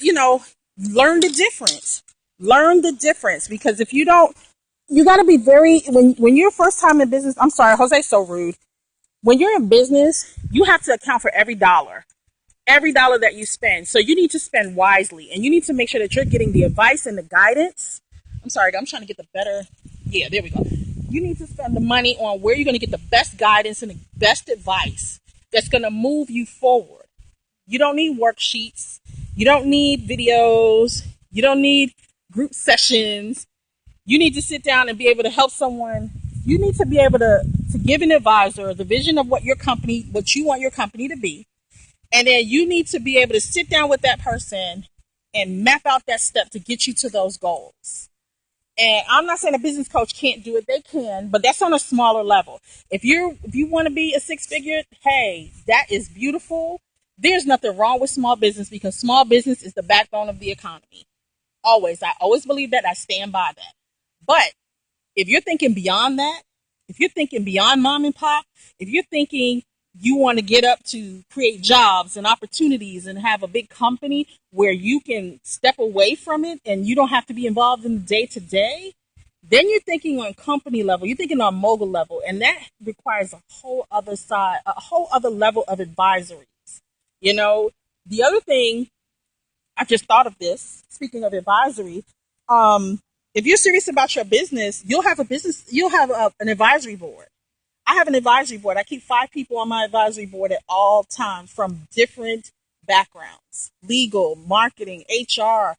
learn the difference. Learn the difference, because if you don't, you got to be when you're first time in business, I'm sorry, Jose's so rude. When you're in business, you have to account for every dollar that you spend. So you need to spend wisely, and you need to make sure that you're getting the advice and the guidance. I'm sorry, I'm trying to get the better. Yeah, there we go. You need to spend the money on where you're going to get the best guidance and the best advice that's going to move you forward. You don't need worksheets. You don't need videos. You don't need group sessions. You need to sit down and be able to help someone You need to be able to give an advisor the vision of what what you want your company to be. And then you need to be able to sit down with that person and map out that step to get you to those goals. And I'm not saying a business coach can't do it; they can, but that's on a smaller level. If you want to be a six figure, hey, that is beautiful. There's nothing wrong with small business because small business is the backbone of the economy. I always believe that. I stand by that. But if you're thinking beyond that, if you're thinking beyond mom and pop, if you're thinking you want to get up to create jobs and opportunities and have a big company where you can step away from it and you don't have to be involved in the day to day, then you're thinking on company level, you're thinking on mogul level, and that requires a whole other side, a whole other level of advisories. You know, the other thing, I just thought of this, speaking of advisory, if you're serious about your business, you'll have an advisory board. I have an advisory board. I keep 5 people on my advisory board at all times from different backgrounds: legal, marketing, HR,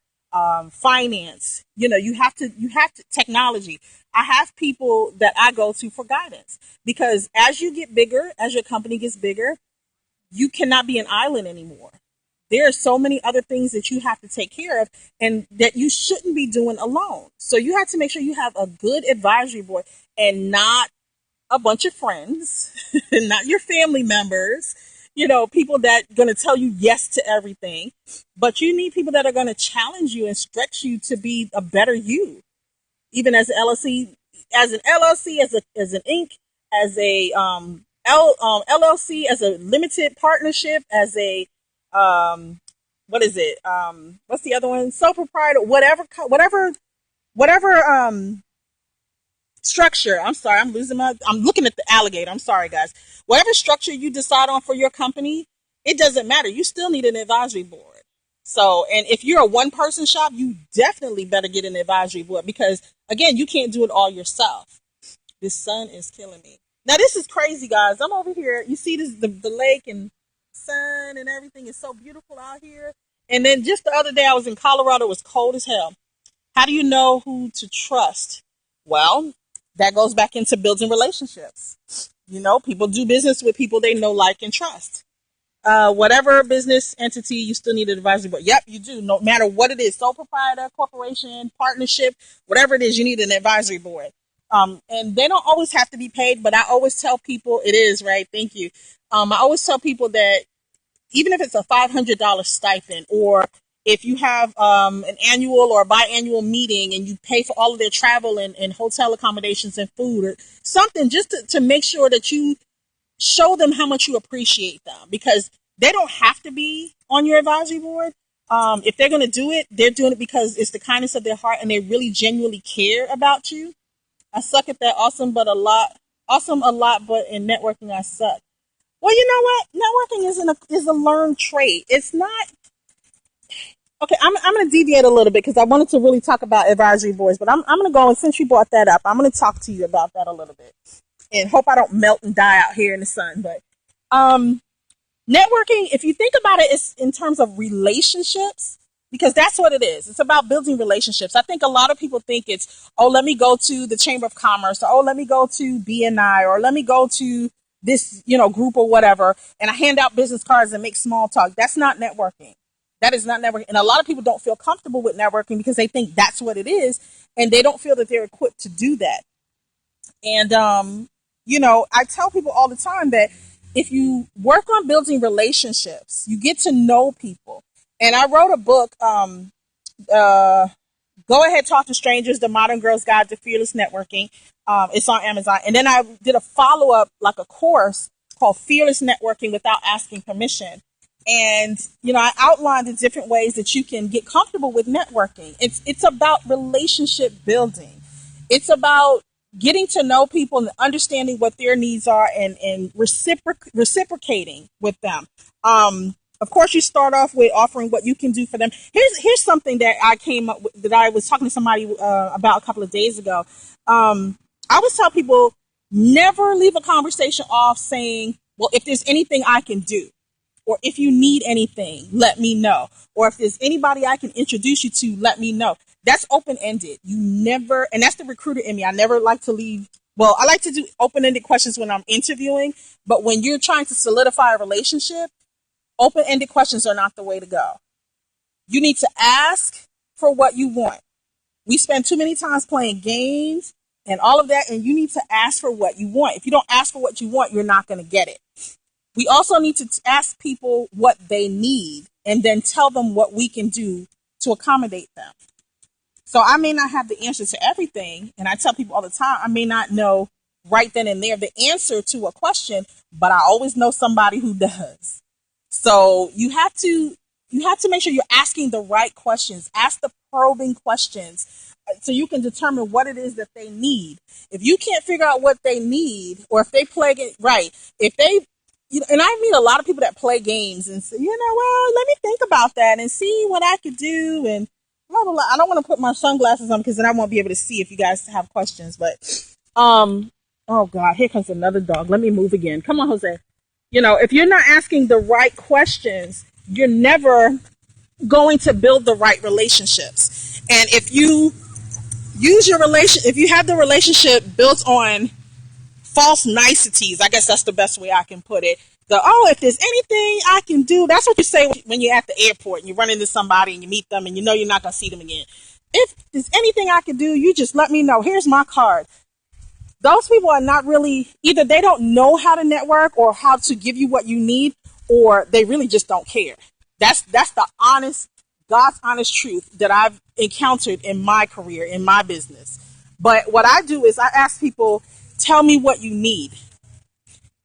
finance. You have to technology. I have people that I go to for guidance because as you get bigger, as your company gets bigger, you cannot be an island anymore. There are so many other things that you have to take care of and that you shouldn't be doing alone. So you have to make sure you have a good advisory board and not a bunch of friends, not your family members, people that are going to tell you yes to everything. But you need people that are going to challenge you and stretch you to be a better you, even as an LLC, as an Inc., as a LLC, as a limited partnership, as a what is it? What's the other one? Sole proprietor, whatever structure. I'm sorry, I'm looking at the alligator. I'm sorry, guys. Whatever structure you decide on for your company, it doesn't matter. You still need an advisory board. So, and if you're a one-person shop, you definitely better get an advisory board because, again, you can't do it all yourself. This sun is killing me. Now, this is crazy, guys. I'm over here. You see this, the lake and sun and everything is so beautiful out here. And then just the other day, I was in Colorado. It was cold as hell. How do you know who to trust? Well, that goes back into building relationships. People do business with people they know, like, and trust. Whatever business entity, you still need an advisory board. Yep, you do. No matter what it is, sole proprietor, corporation, partnership, whatever it is, you need an advisory board. And they don't always have to be paid, but I always tell people it is, right? Thank you. I always tell people that even if it's a $500 stipend, or if you have an annual or biannual meeting and you pay for all of their travel and hotel accommodations and food or something, just to make sure that you show them how much you appreciate them, because they don't have to be on your advisory board. If they're going to do it, they're doing it because it's the kindness of their heart and they really genuinely care about you. I suck at that awesome a lot, but in networking I suck. Well, you know what? Networking is a learned trait. It's not. Okay, I'm going to deviate a little bit because I wanted to really talk about advisory boards, but I'm going to go, and since you brought that up, I'm going to talk to you about that a little bit and hope I don't melt and die out here in the sun. But networking, if you think about it, it's in terms of relationships, because that's what it is. It's about building relationships. I think a lot of people think it's, oh, let me go to the Chamber of Commerce, or oh, let me go to BNI, or let me go to this, group or whatever, and I hand out business cards and make small talk. That's not networking. That is not networking. And a lot of people don't feel comfortable with networking because they think that's what it is, and they don't feel that they're equipped to do that. And, I tell people all the time that if you work on building relationships, you get to know people. And I wrote a book, Go Ahead, Talk to Strangers, The Modern Girl's Guide to Fearless Networking. It's on Amazon. And then I did a follow-up, like a course called Fearless Networking Without Asking Permission. And, I outlined the different ways that you can get comfortable with networking. It's about relationship building. It's about getting to know people and understanding what their needs are and reciprocating with them. Of course, you start off with offering what you can do for them. Here's something that I came up with, that I was talking to somebody about a couple of days ago. I always tell people, never leave a conversation off saying, well, if there's anything I can do, or if you need anything, let me know. Or if there's anybody I can introduce you to, let me know. That's open-ended. You never, and that's the recruiter in me. I never like to leave well, I like to do open-ended questions when I'm interviewing, but when you're trying to solidify a relationship, open-ended questions are not the way to go. You need to ask for what you want. We spend too many times playing games and all of that, and you need to ask for what you want. If you don't ask for what you want, you're not going to get it. We also need to ask people what they need and then tell them what we can do to accommodate them. So I may not have the answer to everything, and I tell people all the time, I may not know right then and there the answer to a question, but I always know somebody who does. So you have to make sure you're asking the right questions. Ask the probing questions so you can determine what it is that they need. If you can't figure out what they need, or if they play it right, if they, and I meet a lot of people that play games and say, well, let me think about that and see what I could do and blah, blah, blah. I don't want to put my sunglasses on because then I won't be able to see if you guys have questions. But, oh God, here comes another dog. Let me move again. Come on, Jose. If you're not asking the right questions, you're never going to build the right relationships. And if you if you have the relationship built on false niceties, I guess that's the best way I can put it. If there's anything I can do, that's what you say when you're at the airport and you run into somebody and you meet them and you know you're not going to see them again. If there's anything I can do, you just let me know. Here's my card. Those people are not really, either they don't know how to network or how to give you what you need, or they really just don't care. That's the God's honest truth that I've encountered in my career, in my business. But what I do is I ask people, tell me what you need.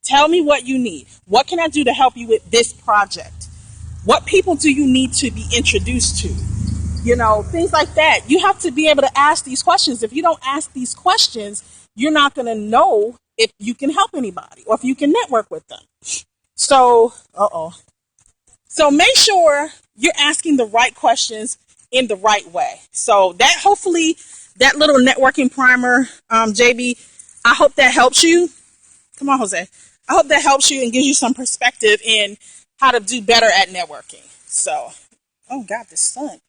Tell me what you need. What can I do to help you with this project? What people do you need to be introduced to? Things like that. You have to be able to ask these questions. If you don't ask these questions, you're not going to know if you can help anybody or if you can network with them. So make sure you're asking the right questions in the right way. So that, hopefully, that little networking primer, JB, I hope that helps you. Come on, Jose. I hope that helps you and gives you some perspective in how to do better at networking. So, oh God, the sun.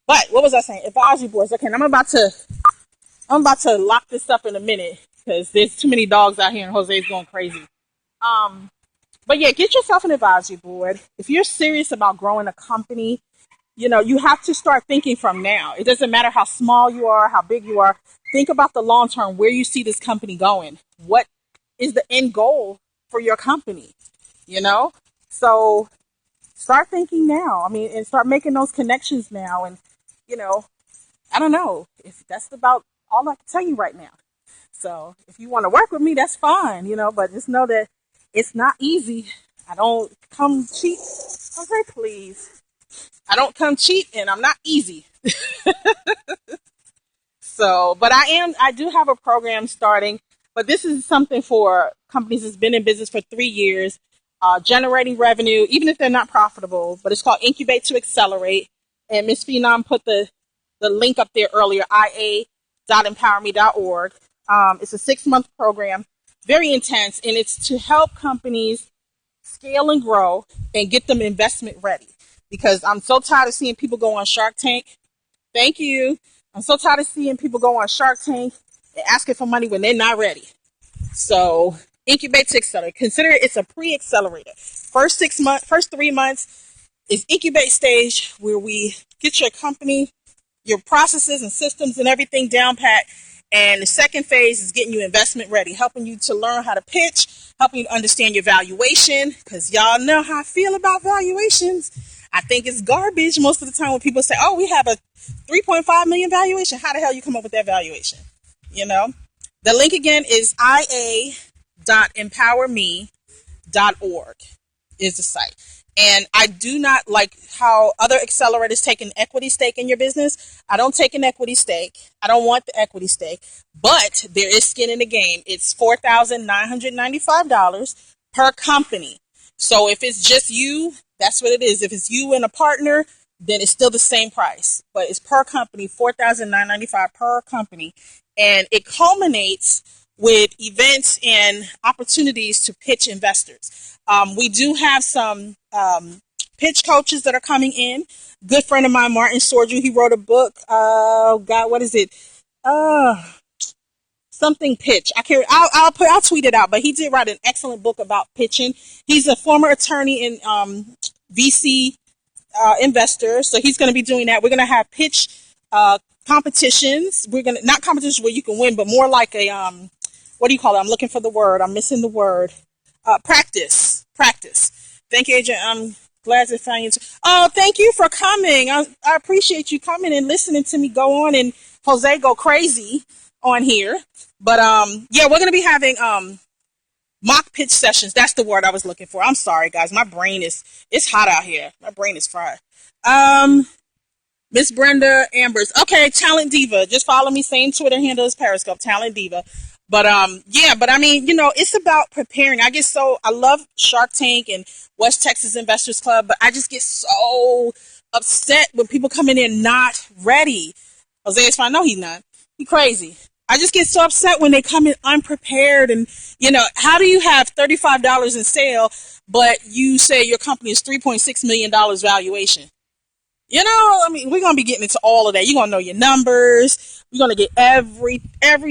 But what was I saying? Advisory boards. Okay, I'm about to lock this up in a minute because there's too many dogs out here and Jose's going crazy. But yeah, get yourself an advisory board. If you're serious about growing a company, you have to start thinking from now. It doesn't matter how small you are, how big you are. Think about the long term, where you see this company going. What is the end goal for your company? So start thinking now. And start making those connections now. And, I don't know if that's about all I can tell you right now. So if you want to work with me, that's fine, but just know that it's not easy. I don't come cheap. Okay, please. I don't come cheap and I'm not easy. So, but I do have a program starting, but this is something for companies that's been in business for 3 years, generating revenue, even if they're not profitable, but it's called Incubate to Accelerate. And Ms. Phenom put the link up there earlier, ia.empowerme.org. It's a 6-month program, very intense, and it's to help companies scale and grow and get them investment ready. Because I'm so tired of seeing people go on Shark Tank. Thank you. I'm so tired of seeing people go on Shark Tank and asking for money when they're not ready. So Incubate to Accelerate. Consider it's a pre-accelerator. First 3 months is incubate stage, where we get your company, your processes and systems and everything down pat. And the second phase is getting you investment ready, helping you to learn how to pitch, helping you to understand your valuation, because y'all know how I feel about valuations. I think it's garbage most of the time when people say, oh, we have a 3.5 million valuation. How the hell you come up with that valuation? The link again is ia.empowerme.org is the site. And I do not like how other accelerators take an equity stake in your business. I don't take an equity stake. I don't want the equity stake, but there is skin in the game. It's $4,995 per company. So if it's just you, that's what it is. If it's you and a partner, then it's still the same price, but it's per company, $4,995 per company. And it culminates with events and opportunities to pitch investors. We do have some pitch coaches that are coming in. Good friend of mine, Martin Sorju, he wrote a book. Oh God, what is it? something pitch. I can't. I'll tweet it out. But he did write an excellent book about pitching. He's a former attorney in VC investor, so he's going to be doing that. We're going to have pitch competitions. We're going to not competitions where you can win, but more like a what do you call it? I'm looking for the word. I'm missing the word. Practice. Thank you, Agent. I'm glad to find you. Oh, thank you for coming. I appreciate you coming and listening to me go on and Jose go crazy on here. But yeah, we're gonna be having mock pitch sessions. That's the word I was looking for. I'm sorry, guys. My brain is it's hot out here. My brain is fried. Miss Brenda Ambers. Okay, Talent Diva. Just follow me. Same Twitter handle as Periscope. Talent Diva. But yeah, but I mean, it's about preparing. I love Shark Tank and West Texas Investors Club, but I just get so upset when people come in there not ready. Jose is fine. No, he's not. He's crazy. I just get so upset when they come in unprepared and, how do you have $35 in sale, but you say your company is $3.6 million valuation? I mean, we're going to be getting into all of that. You're going to know your numbers. We're going to get every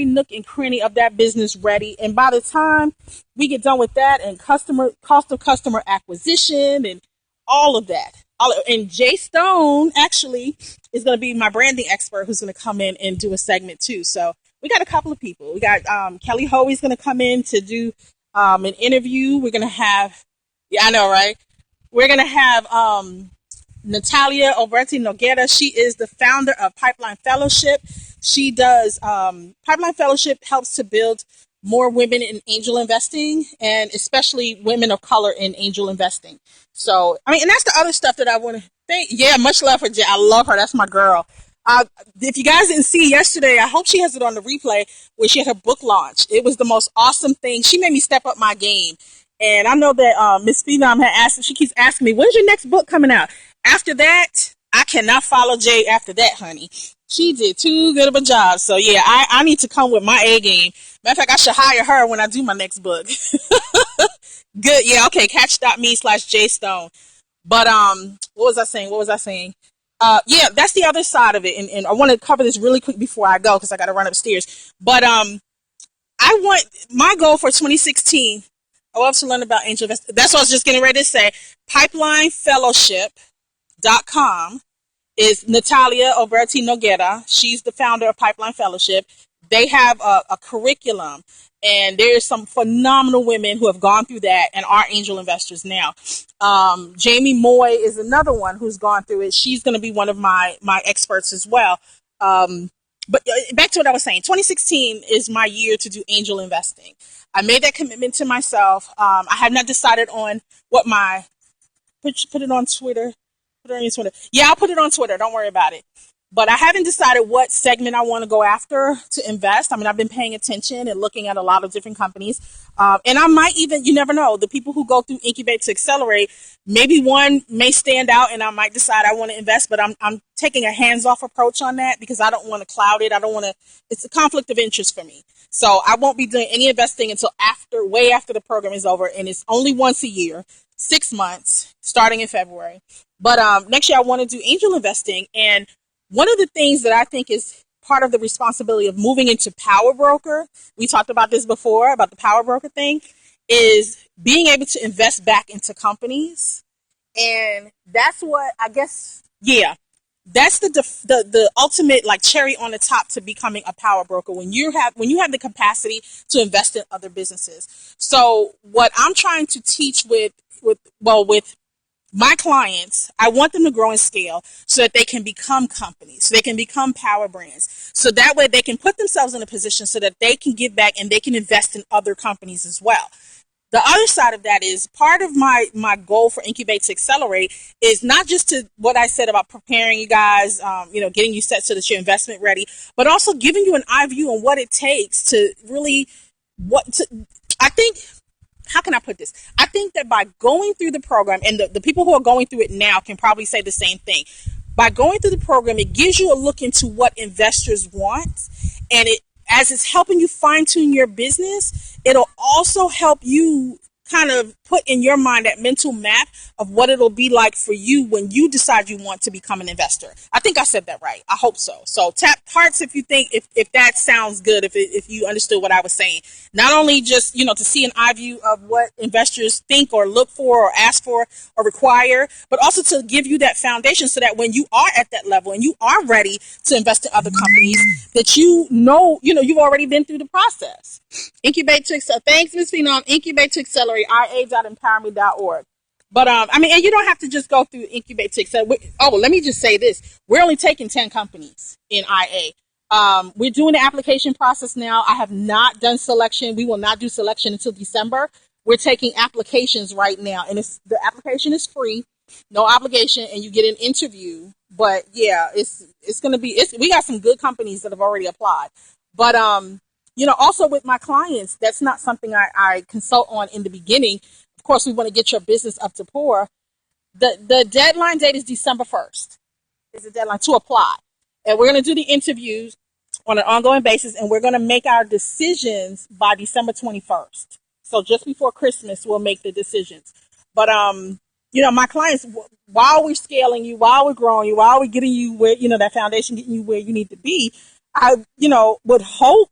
nook and cranny of that business ready. And by the time we get done with that and cost of customer acquisition and all of that. And Jay Stone actually is going to be my branding expert who's going to come in and do a segment too. So we got a couple of people. We got Kelly Hoey's going to come in to do an interview. We're going to have, yeah, I know, right? We're going to have Natalia Alberti Noguera. She is the founder of Pipeline Fellowship. She does Pipeline Fellowship helps to build more women in angel investing, and especially women of color in angel investing. So, I mean, and that's the other stuff that I want to thank. Yeah, much love for Jay. I love her. That's my girl. If you guys didn't see yesterday, I hope she has it on the replay where she had her book launch. It was the most awesome thing. She made me step up my game. And I know that Miss Phenom had asked, she keeps asking me, when's your next book coming out? After that, I cannot follow Jay after that, honey. She did too good of a job. So yeah, I need to come with my A game. Matter of fact, I should hire her when I do my next book. Good. Yeah. Okay. Catch.me/JStone. But, what was I saying? Yeah, that's the other side of it. And I want to cover this really quick before I go, because I got to run upstairs. But, my goal for 2016, I love to learn about angel investing. That's what I was just getting ready to say. PipelineFellowship.com is Natalia Alberti Noguera. She's the founder of Pipeline Fellowship. They have a curriculum, and there's some phenomenal women who have gone through that and are angel investors now. Jamie Moy is another one who's gone through it. She's going to be one of my experts as well. But back to what I was saying, 2016 is my year to do angel investing. I made that commitment to myself. I have not decided on what put it on Twitter. Put it on Twitter. Yeah, I'll put it on Twitter. Don't worry about it. But I haven't decided what segment I want to go after to invest. I mean, I've been paying attention and looking at a lot of different companies. And I might even, you never know, the people who go through Incubate to Accelerate, maybe one may stand out and I might decide I want to invest, but I'm taking a hands-off approach on that because I don't want to cloud it. It's a conflict of interest for me. So I won't be doing any investing until way after the program is over. And it's only once a year, 6 months, starting in February. But next year I want to do angel investing. And one of the things that I think is part of the responsibility of moving into power broker, we talked about this before, about the power broker thing, is being able to invest back into companies. And that's what I guess, yeah, that's the ultimate like cherry on the top to becoming a power broker when you have the capacity to invest in other businesses. So what I'm trying to teach with my clients, I want them to grow and scale so that they can become companies, so they can become power brands. So that way they can put themselves in a position so that they can give back and they can invest in other companies as well. The other side of that is part of my goal for Incubate to Accelerate is not just to what I said about preparing you guys, getting you set so that you're investment ready, but also giving you an eye view on what it takes to really how can I put this? I think that by going through the program, and the people who are going through it now can probably say the same thing. By going through the program, it gives you a look into what investors want, and as it's helping you fine tune your business, it'll also help you kind of put in your mind that mental map of what it'll be like for you when you decide you want to become an investor. I think I said that right. I hope so. So tap hearts if you think, if that sounds good, if you understood what I was saying. Not only just, to see an eye view of what investors think or look for or ask for or require, but also to give you that foundation so that when you are at that level and you are ready to invest in other companies, that you've already been through the process. Incubate to Excel. Thanks, Ms. Phenom. Incubate to Accelerate, ia.empowerme.org. But, and you don't have to just go through Incubate to Accelerate. Let me just say this. We're only taking 10 companies in IA. We're doing the application process now. I have not done selection. We will not do selection until December. We're taking applications right now, and the application is free, no obligation, and you get an interview. But yeah, it's going to be, we got some good companies that have already applied. But, also with my clients, that's not something I consult on in the beginning. Of course, we want to get your business up to par. The deadline date is December 1st. Is the deadline to apply. And we're going to do the interviews on an ongoing basis, and we're going to make our decisions by December 21st. So just before Christmas, we'll make the decisions. But, my clients, while we're scaling you, while we're growing you, while we're getting you where, that foundation, getting you where you need to be, I, would hope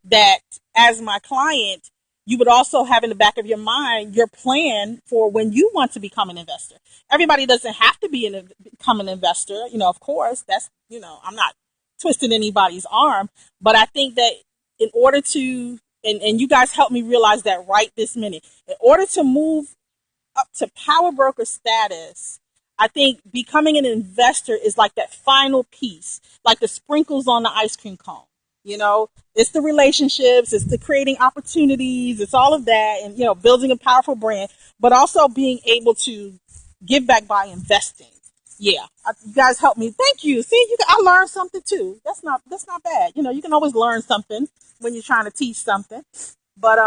that as my client, you would also have in the back of your mind your plan for when you want to become an investor. Everybody doesn't have to become an investor. Of course, that's, I'm not twisting anybody's arm, but I think that in order to, and you guys help me realize that right this minute, in order to move up to power broker status, I think becoming an investor is like that final piece, like the sprinkles on the ice cream cone. It's the relationships, it's the creating opportunities, it's all of that, and, building a powerful brand, but also being able to give back by investing. Yeah, you guys help me. Thank you. See, I learned something too. That's not bad. You can always learn something when you're trying to teach something. But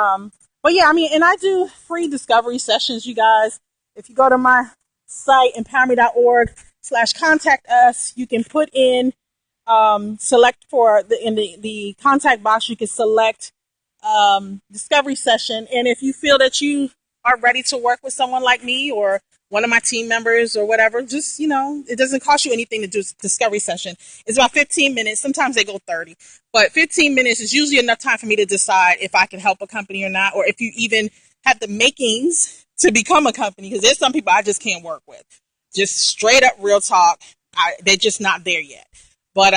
yeah, and I do free discovery sessions, you guys. If you go to my site, empowerme.org/contact us, you can put in, select for in the contact box, you can select discovery session. And if you feel that you are ready to work with someone like me or one of my team members or whatever, just, it doesn't cost you anything to do discovery session. It's about 15 minutes. Sometimes they go 30, but 15 minutes is usually enough time for me to decide if I can help a company or not, or if you even have the makings to become a company, because there's some people I just can't work with. Just straight up real talk. They're just not there yet. But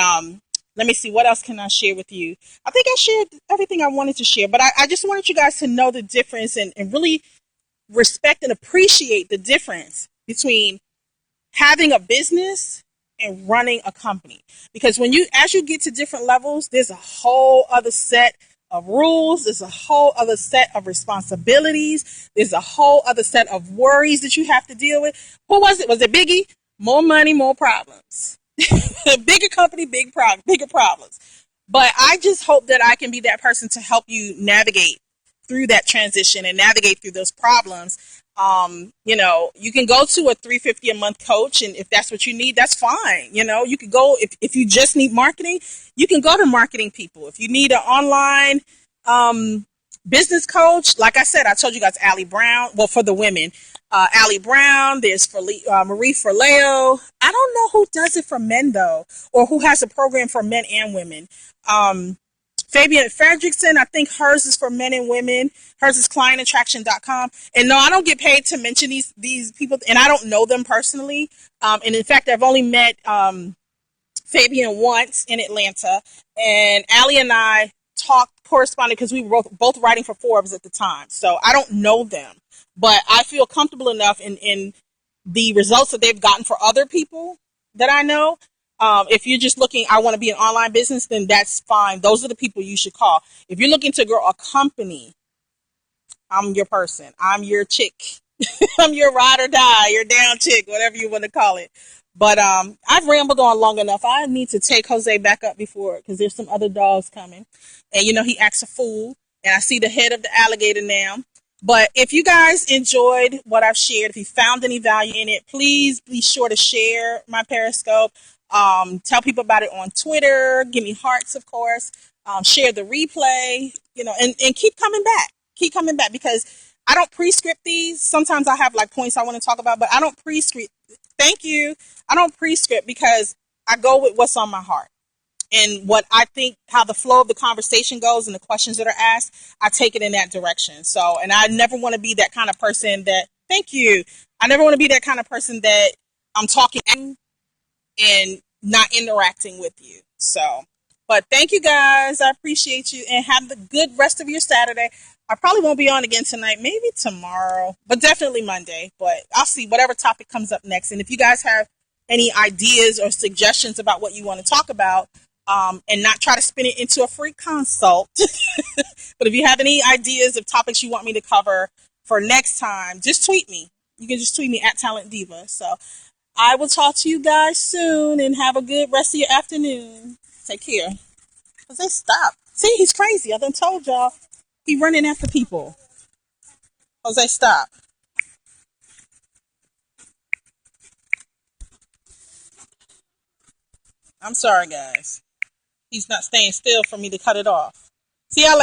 let me see, what else can I share with you? I think I shared everything I wanted to share, but I just wanted you guys to know the difference and really respect and appreciate the difference between having a business and running a company. Because as you get to different levels, there's a whole other set of rules, there's a whole other set of responsibilities, there's a whole other set of worries that you have to deal with. Who was it? Was it Biggie? More money, more problems. Bigger company, bigger problems. But I just hope that I can be that person to help you navigate through that transition and navigate through those problems. You can go to a $350 a month coach, and if that's what you need, that's fine. You could go, if you just need marketing, you can go to marketing people. If you need an online business coach, like I said, I told you guys, Allie Brown. Well, for the women, Allie Brown. There's Marie Forleo. I don't know who does it for men though, or who has a program for men and women. Fabian Fredrickson, I think hers is for men and women. Hers is clientattraction.com. And no, I don't get paid to mention these people, and I don't know them personally. And in fact, I've only met Fabian once in Atlanta, and Allie and I corresponded because we were both writing for Forbes at the time. So I don't know them, but I feel comfortable enough in the results that they've gotten for other people that I know. If you're just looking, I want to be an online business, then that's fine. Those are the people you should call. If you're looking to grow a company, I'm your person. I'm your chick. I'm your ride or die, your down chick, whatever you want to call it. But I've rambled on long enough. I need to take Jose back up before, because there's some other dogs coming. And, he acts a fool. And I see the head of the alligator now. But if you guys enjoyed what I've shared, if you found any value in it, please be sure to share my Periscope. Tell people about it on Twitter. Give me hearts, of course. Share the replay, and keep coming back. Keep coming back, because I don't pre-script these. Sometimes I have like points I want to talk about, but I don't pre-script. Thank you. I don't pre-script because I go with what's on my heart and what I think, how the flow of the conversation goes and the questions that are asked. I take it in that direction. So, and I never want to be that kind of person that, thank you. I never want to be that kind of person that I'm talking and not interacting with you. So, but thank you guys. I appreciate you and have the good rest of your Saturday. I probably won't be on again tonight, maybe tomorrow, but definitely Monday. But I'll see whatever topic comes up next. And if you guys have any ideas or suggestions about what you want to talk about, and not try to spin it into a free consult, but if you have any ideas of topics you want me to cover for next time, just tweet me. You can just tweet me at talentdiva. So I will talk to you guys soon and have a good rest of your afternoon. Take care. Jose, stop. See, he's crazy. I done told y'all. He running after people. Jose, stop. I'm sorry, guys. He's not staying still for me to cut it off. See y'all later.